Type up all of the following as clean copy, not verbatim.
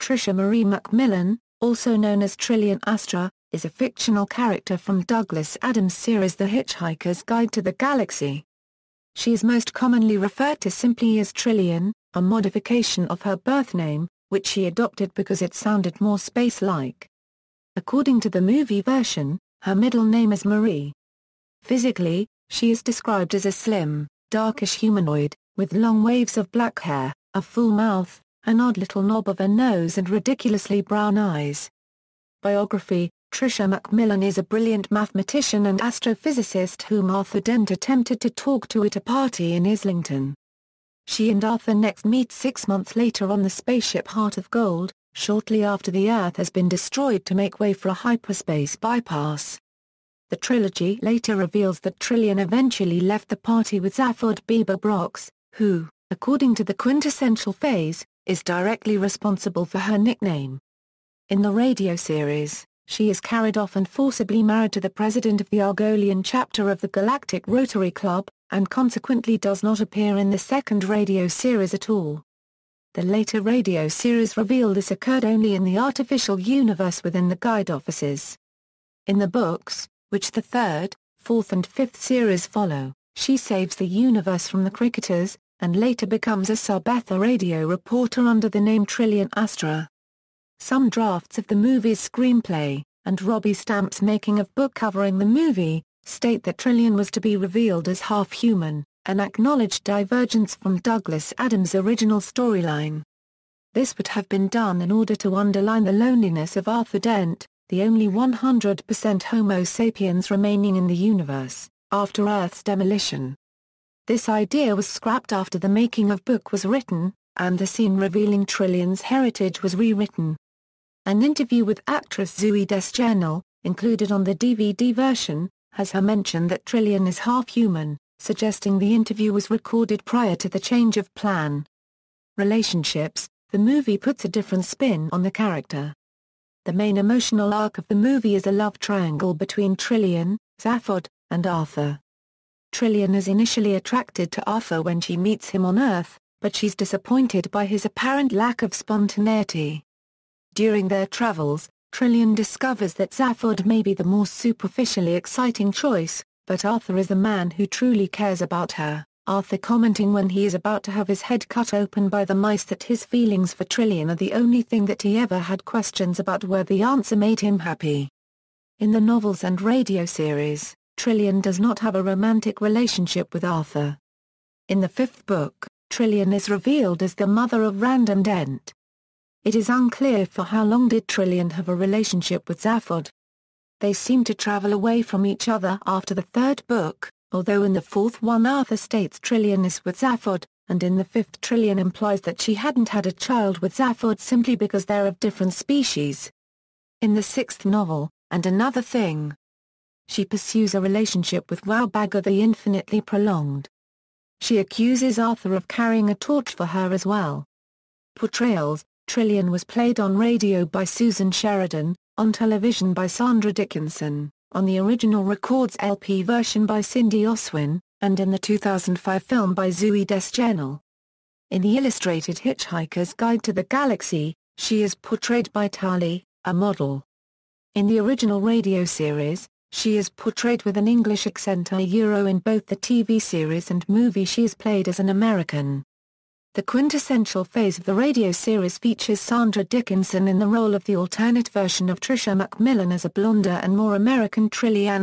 Tricia Marie McMillan, also known as Trillian Astra, is a fictional character from Douglas Adams' series The Hitchhiker's Guide to the Galaxy. She is most commonly referred to simply as Trillian, a modification of her birth name, which she adopted because it sounded more space-like. According to the movie version, her middle name is Marie. Physically, she is described as a slim, darkish humanoid, with long waves of black hair, a full mouth, an odd little knob of a nose and ridiculously brown eyes. Biography: Tricia McMillan is a brilliant mathematician and astrophysicist whom Arthur Dent attempted to talk to at a party in Islington. She and Arthur next meet 6 months later on the spaceship Heart of Gold, shortly after the Earth has been destroyed to make way for a hyperspace bypass. The trilogy later reveals that Trillian eventually left the party with Zaphod Beeber-Brox, who, according to the quintessential phase, is directly responsible for her nickname. In the radio series, she is carried off and forcibly married to the president of the Argolian chapter of the Galactic Rotary Club, and consequently does not appear in the second radio series at all. The later radio series reveal this occurred only in the artificial universe within the guide offices. In the books, which the third, fourth and fifth series follow, she saves the universe from the cricketers, and later becomes a sub-ether radio reporter under the name Trillian Astra. Some drafts of the movie's screenplay, and Robbie Stamp's making-of book covering the movie, state that Trillian was to be revealed as half-human, an acknowledged divergence from Douglas Adams' original storyline. This would have been done in order to underline the loneliness of Arthur Dent, the only 100% Homo sapiens remaining in the universe, after Earth's demolition. This idea was scrapped after the making-of book was written, and the scene revealing Trillian's heritage was rewritten. An interview with actress Zooey Deschanel, included on the DVD version, has her mention that Trillian is half-human, suggesting the interview was recorded prior to the change of plan. Relationships: the movie puts a different spin on the character. The main emotional arc of the movie is a love triangle between Trillian, Zaphod, and Arthur. Trillian is initially attracted to Arthur when she meets him on Earth, but she's disappointed by his apparent lack of spontaneity. During their travels, Trillian discovers that Zaphod may be the more superficially exciting choice, but Arthur is the man who truly cares about her, Arthur commenting when he is about to have his head cut open by the mice that his feelings for Trillian are the only thing that he ever had questions about, where the answer made him happy. In the novels and radio series, Trillian does not have a romantic relationship with Arthur. In the fifth book, Trillian is revealed as the mother of Random Dent. It is unclear for how long did Trillian have a relationship with Zaphod. They seem to travel away from each other after the third book, although in the fourth one Arthur states Trillian is with Zaphod, and in the fifth Trillian implies that she hadn't had a child with Zaphod simply because they're of different species. In the sixth novel, And Another Thing, she pursues a relationship with Wowbagger the Infinitely Prolonged. She accuses Arthur of carrying a torch for her as well. Portrayals: Trillian was played on radio by Susan Sheridan, on television by Sandra Dickinson, on the original Records LP version by Cindy Oswin, and in the 2005 film by Zooey Deschanel. In the illustrated Hitchhiker's Guide to the Galaxy, she is portrayed by Tali, a model. In the original radio series, she is portrayed with an English accent. In both the TV series and movie she is played as an American. The quintessential phase of the radio series features Sandra Dickinson in the role of the alternate version of Tricia McMillan as a blonder and more American Trillian.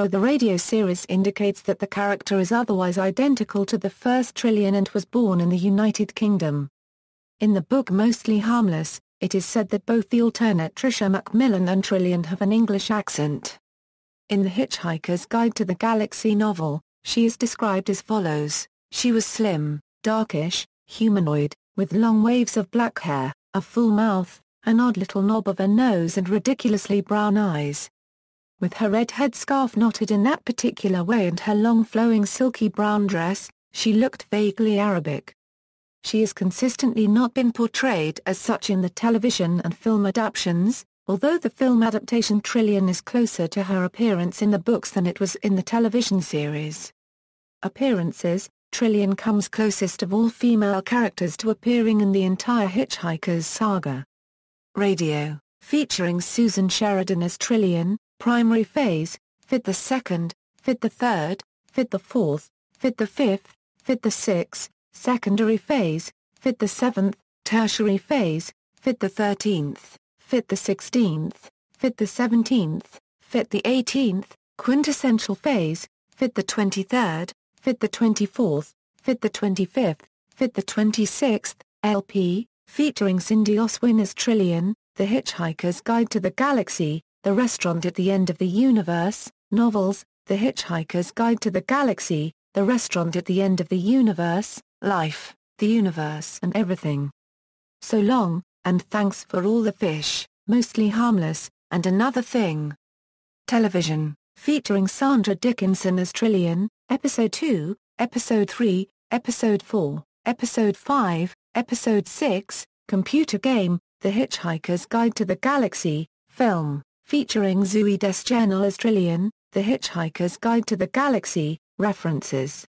The radio series indicates that the character is otherwise identical to the first Trillian and was born in the United Kingdom. In the book Mostly Harmless, it is said that both the alternate Tricia McMillan and Trillian have an English accent. In the Hitchhiker's Guide to the Galaxy novel, she is described as follows: she was slim, darkish, humanoid, with long waves of black hair, a full mouth, an odd little knob of a nose and ridiculously brown eyes. With her red headscarf knotted in that particular way and her long flowing silky brown dress, she looked vaguely Arabic. She has consistently not been portrayed as such in the television and film adaptations, although the film adaptation Trillian is closer to her appearance in the books than it was in the television series. Appearances: Trillian comes closest of all female characters to appearing in the entire Hitchhiker's saga. Radio, featuring Susan Sheridan as Trillian, primary phase, Fifth the second, Fifth the third, Fifth the fourth, Fifth the fifth, Fifth the sixth, secondary phase, Fifth the seventh, tertiary phase, Fifth the 13th, Fifth the 16th, Fifth the 17th, Fifth the 18th, quintessential phase, Fifth the 23rd, Fifth the 24th, Fifth the 25th, Fifth the 26th, LP, featuring Cindy Oswin as Trillian, The Hitchhiker's Guide to the Galaxy, The Restaurant at the End of the Universe, novels, The Hitchhiker's Guide to the Galaxy, The Restaurant at the End of the Universe, Life, the Universe and Everything. So Long, and Thanks for All the Fish, Mostly Harmless, and Another Thing. Television, featuring Sandra Dickinson as Trillian, Episode 2, Episode 3, Episode 4, Episode 5, Episode 6, Computer Game, The Hitchhiker's Guide to the Galaxy, film, featuring Zooey Deschanel as Trillian, The Hitchhiker's Guide to the Galaxy, references.